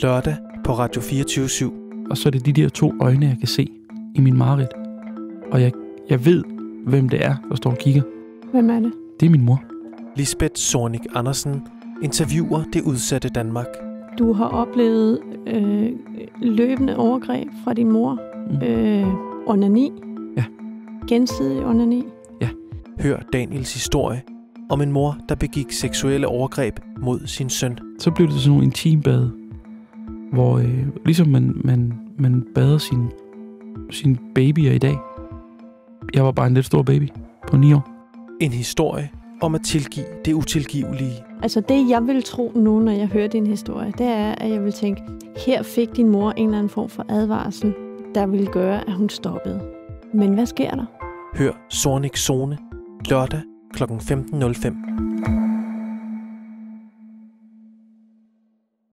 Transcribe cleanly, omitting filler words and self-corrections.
lørdag på Radio 24/7. Og så er det de der 2 øjne, jeg kan se i min mareridt. Og jeg ved, hvem det er, der står og kigger. Hvem er det? Det er min mor. Lisbeth Zornig Andersen interviewer det udsatte Danmark. Du har oplevet løbende overgreb fra din mor. Onani. Ja. Gensidig onani. Ja. Hør Daniels historie om en mor, der begik seksuelle overgreb mod sin søn. Så blev det sådan nogle intimbade, hvor ligesom man bader sin babyer i dag. Jeg var bare en lidt stor baby på 9 år. En historie om at tilgive det utilgivelige. Altså det, jeg vil tro nu, når jeg hører din historie, det er, at jeg vil tænke, her fik din mor en eller anden form for advarsel, der ville gøre, at hun stoppede. Men hvad sker der? Hør Zornig Zone lørdag kl. 15.05.